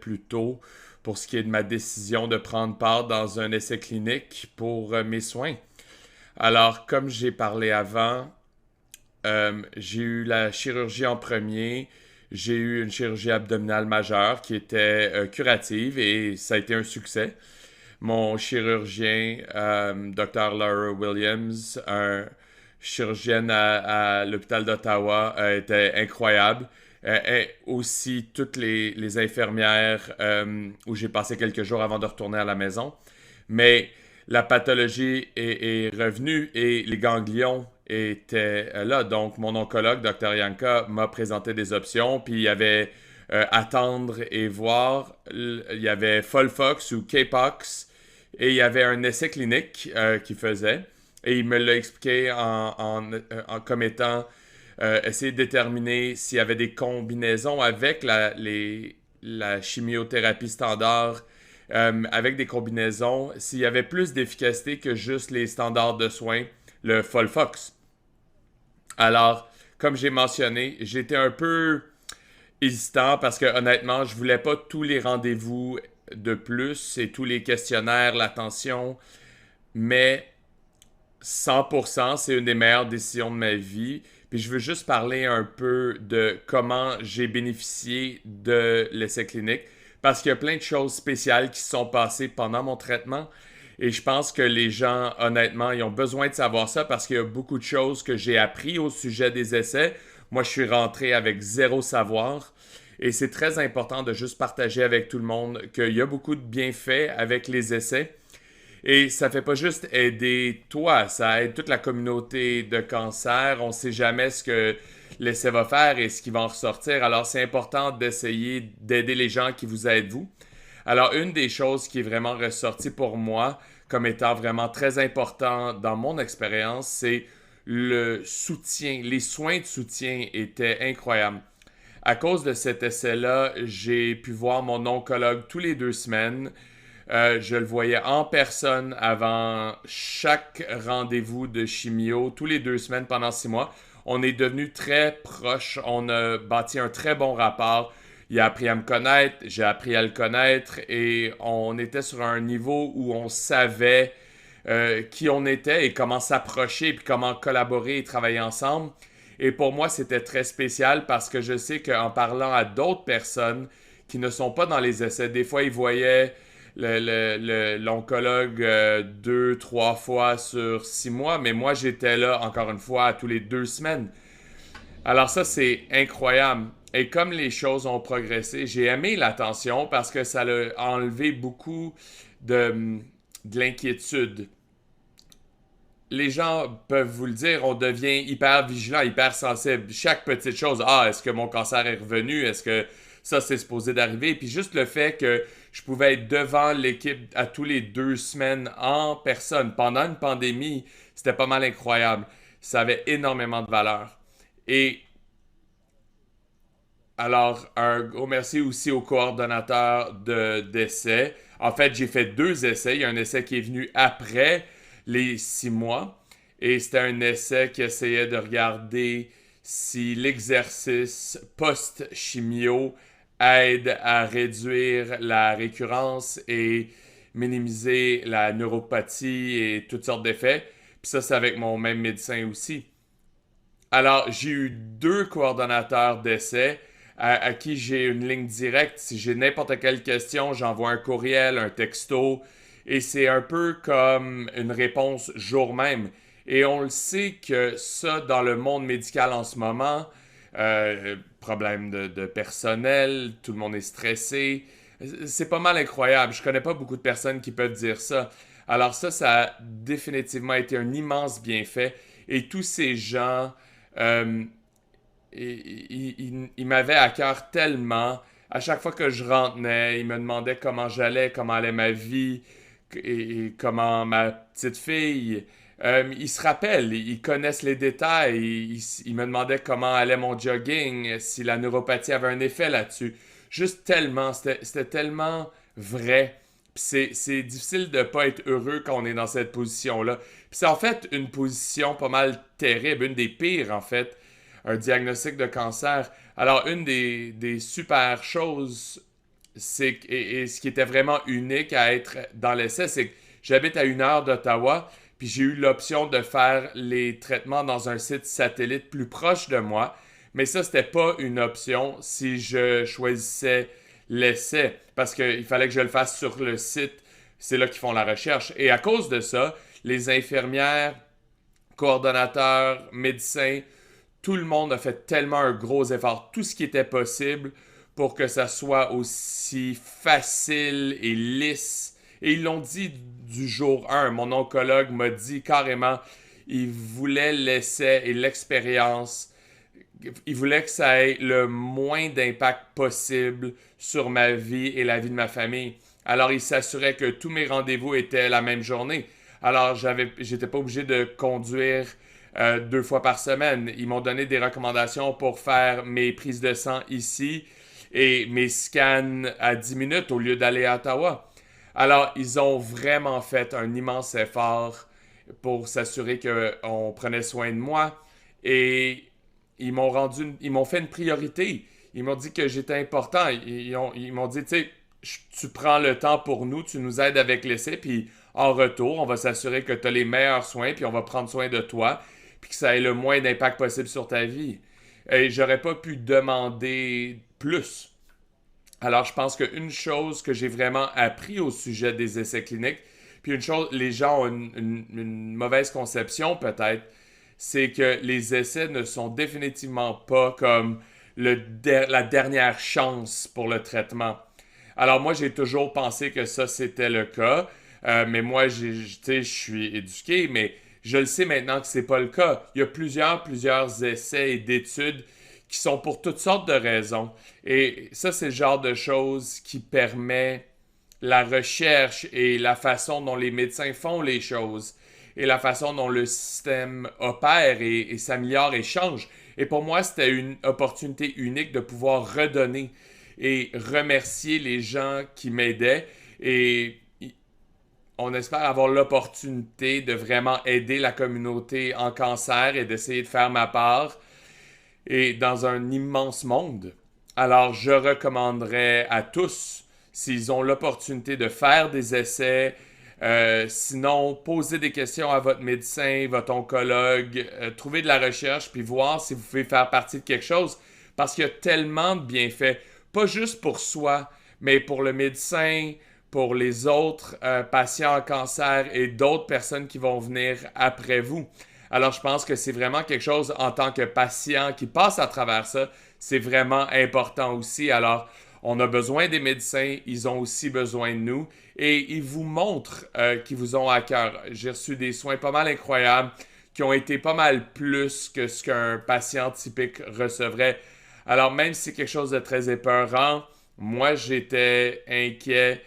plus tôt pour ce qui est de ma décision de prendre part dans un essai clinique pour mes soins. Alors, comme j'ai parlé avant, j'ai eu la chirurgie en premier. J'ai eu une chirurgie abdominale majeure qui était curative et ça a été un succès. Mon chirurgien, Dr. Laura Williams, un chirurgienne à l'hôpital d'Ottawa, était incroyable. Et aussi toutes les infirmières où j'ai passé quelques jours avant de retourner à la maison. Mais la pathologie est revenue et les ganglions étaient là. Donc, mon oncologue, Dr. Yanka, m'a présenté des options. Puis, il y avait attendre et voir. Il y avait Folfox ou K-Pox. Et il y avait un essai clinique qu'il faisait. Et il me l'a expliqué comme étant essayer de déterminer s'il y avait des combinaisons avec la chimiothérapie standard, avec des combinaisons, s'il y avait plus d'efficacité que juste les standards de soins, le Folfox. Alors, comme j'ai mentionné, j'étais un peu hésitant parce que honnêtement, je voulais pas tous les rendez-vous de plus et tous les questionnaires, l'attention, mais 100%, c'est une des meilleures décisions de ma vie. Puis je veux juste parler un peu de comment j'ai bénéficié de l'essai clinique parce qu'il y a plein de choses spéciales qui se sont passées pendant mon traitement. Et je pense que les gens, honnêtement, ils ont besoin de savoir ça parce qu'il y a beaucoup de choses que j'ai appris au sujet des essais. Moi, je suis rentré avec zéro savoir. Et c'est très important de juste partager avec tout le monde qu'il y a beaucoup de bienfaits avec les essais. Et ça fait pas juste aider toi, ça aide toute la communauté de cancer. On sait jamais ce que l'essai va faire et ce qui va en ressortir. Alors, c'est important d'essayer d'aider les gens qui vous aident vous. Alors, une des choses qui est vraiment ressortie pour moi comme étant vraiment très important dans mon expérience, c'est le soutien. Les soins de soutien étaient incroyables. À cause de cet essai-là, j'ai pu voir mon oncologue tous les 2 semaines. Je le voyais en personne avant chaque rendez-vous de chimio, tous les 2 semaines pendant 6 mois. On est devenus très proches. On a bâti un très bon rapport. Il a appris à me connaître, j'ai appris à le connaître et on était sur un niveau où on savait qui on était et comment s'approcher, puis comment collaborer et travailler ensemble. Et pour moi, c'était très spécial parce que je sais qu'en parlant à d'autres personnes qui ne sont pas dans les essais, des fois, ils voyaient l'oncologue 2, 3 fois sur 6 mois, mais moi, j'étais là, encore une fois, tous les 2 semaines. Alors ça, c'est incroyable. Et comme les choses ont progressé, j'ai aimé l'attention parce que ça a enlevé beaucoup de, de l'inquiétude. Les gens peuvent vous le dire, on devient hyper vigilant, hyper sensible. Chaque petite chose, ah, est-ce que mon cancer est revenu? Est-ce que ça, c'est supposé d'arriver? Puis juste le fait que je pouvais être devant l'équipe à tous les 2 semaines en personne pendant une pandémie, c'était pas mal incroyable. Ça avait énormément de valeur. Et alors, un gros merci aussi au coordonnateur d'essais. En fait, j'ai fait 2 essais. Il y a un essai qui est venu après les 6 mois. Et c'était un essai qui essayait de regarder si l'exercice post-chimio aide à réduire la récurrence et minimiser la neuropathie et toutes sortes d'effets. Puis ça, c'est avec mon même médecin aussi. Alors, j'ai eu 2 coordonnateurs d'essai à qui j'ai une ligne directe. Si j'ai n'importe quelle question, j'envoie un courriel, un texto, et c'est un peu comme une réponse jour même. Et on le sait que ça, dans le monde médical en ce moment, problème de personnel, tout le monde est stressé, c'est pas mal incroyable. Je connais pas beaucoup de personnes qui peuvent dire ça. Alors ça a définitivement été un immense bienfait. Et tous ces gens euh, il m'avait à cœur tellement. À chaque fois que je rentrais, il me demandait comment j'allais, comment allait ma vie et comment ma petite fille. Ils se rappellent, ils connaissent les détails. Ils me demandaient comment allait mon jogging, si la neuropathie avait un effet là-dessus. Juste tellement, c'était tellement vrai. C'est difficile de ne pas être heureux quand on est dans cette position-là. Puis c'est en fait une position pas mal terrible, une des pires en fait, un diagnostic de cancer. Alors une des super choses et ce qui était vraiment unique à être dans l'essai, c'est que j'habite à 1 heure d'Ottawa, puis j'ai eu l'option de faire les traitements dans un site satellite plus proche de moi. Mais ça, c'était pas une option si je choisissais l'essai, parce qu'il fallait que je le fasse sur le site. C'est là qu'ils font la recherche. Et à cause de ça, les infirmières, coordonnateurs, médecins, tout le monde a fait tellement un gros effort, tout ce qui était possible pour que ça soit aussi facile et lisse. Et ils l'ont dit du jour 1. Mon oncologue m'a dit carrément, il voulait l'essai et l'expérience. Il voulait que ça ait le moins d'impact possible sur ma vie et la vie de ma famille. Alors, il s'assurait que tous mes rendez-vous étaient la même journée. Alors, j'étais pas obligé de conduire 2 fois par semaine. Ils m'ont donné des recommandations pour faire mes prises de sang ici et mes scans à 10 minutes au lieu d'aller à Ottawa. Alors, ils ont vraiment fait un immense effort pour s'assurer qu'on prenait soin de moi et ils m'ont fait une priorité. Ils m'ont dit que j'étais important. Ils m'ont dit, tu sais, tu prends le temps pour nous, tu nous aides avec l'essai, puis en retour, on va s'assurer que tu as les meilleurs soins, puis on va prendre soin de toi, puis que ça ait le moins d'impact possible sur ta vie. Et j'aurais pas pu demander plus. Alors, je pense qu'une chose que j'ai vraiment appris au sujet des essais cliniques, puis une chose, les gens ont une mauvaise conception peut-être, c'est que les essais ne sont définitivement pas comme la dernière chance pour le traitement. Alors moi, j'ai toujours pensé que ça, c'était le cas. Mais moi, je suis éduqué, mais je le sais maintenant que c'est pas le cas. Il y a plusieurs essais et d'études qui sont pour toutes sortes de raisons. Et ça, c'est le genre de choses qui permet la recherche et la façon dont les médecins font les choses et la façon dont le système opère et s'améliore et change. Et pour moi, c'était une opportunité unique de pouvoir redonner et remercier les gens qui m'aidaient. Et on espère avoir l'opportunité de vraiment aider la communauté en cancer et d'essayer de faire ma part et dans un immense monde. Alors, je recommanderais à tous, s'ils ont l'opportunité de faire des essais, sinon, posez des questions à votre médecin, votre oncologue, trouvez de la recherche, puis voir si vous pouvez faire partie de quelque chose, parce qu'il y a tellement de bienfaits, pas juste pour soi, mais pour le médecin, pour les autres patients en cancer et d'autres personnes qui vont venir après vous. Alors, je pense que c'est vraiment quelque chose en tant que patient qui passe à travers ça, c'est vraiment important aussi. Alors, on a besoin des médecins, ils ont aussi besoin de nous et ils vous montrent qu'ils vous ont à cœur. J'ai reçu des soins pas mal incroyables qui ont été pas mal plus que ce qu'un patient typique recevrait. Alors, même si c'est quelque chose de très épeurant, moi, j'étais inquiet.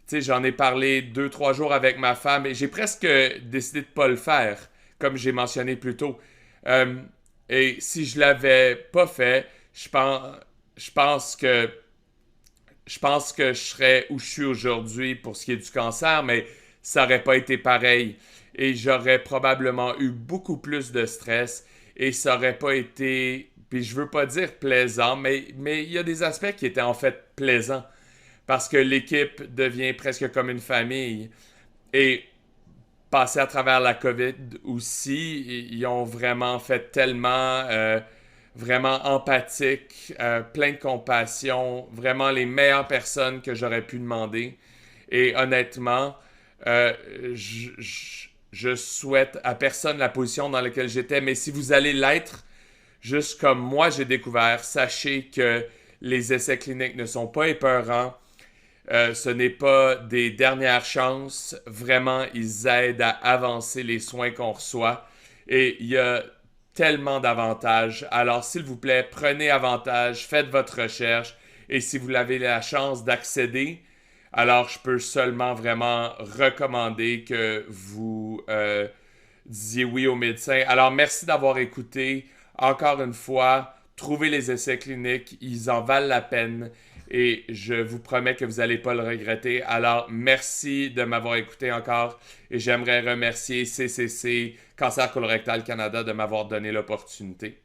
Tu sais, j'en ai parlé 2, 3 jours avec ma femme et j'ai presque décidé de pas le faire, comme j'ai mentionné plus tôt. Euh, et si je l'avais pas fait, je pense que je pense que je serais où je suis aujourd'hui pour ce qui est du cancer, mais ça n'aurait pas été pareil. Et j'aurais probablement eu beaucoup plus de stress et ça n'aurait pas été, puis je veux pas dire plaisant, mais il y a des aspects qui étaient en fait plaisants parce que l'équipe devient presque comme une famille. Et passer à travers la COVID aussi, ils ont vraiment fait tellement, vraiment empathique, plein de compassion, vraiment les meilleures personnes que j'aurais pu demander. Et honnêtement, euh, je, je souhaite à personne la position dans laquelle j'étais, mais si vous allez l'être, juste comme moi j'ai découvert, sachez que les essais cliniques ne sont pas épeurants. Ce n'est pas des dernières chances. Vraiment, ils aident à avancer les soins qu'on reçoit. Et il y a tellement d'avantages. Alors, s'il vous plaît, prenez avantage, faites votre recherche. Et si vous avez la chance d'accéder, alors je peux seulement vraiment recommander que vous disiez oui au médecin. Alors, merci d'avoir écouté. Encore une fois, trouvez les essais cliniques. Ils en valent la peine et je vous promets que vous n'allez pas le regretter. Alors, merci de m'avoir écouté encore et j'aimerais remercier CCC, Cancer Colorectal Canada, de m'avoir donné l'opportunité.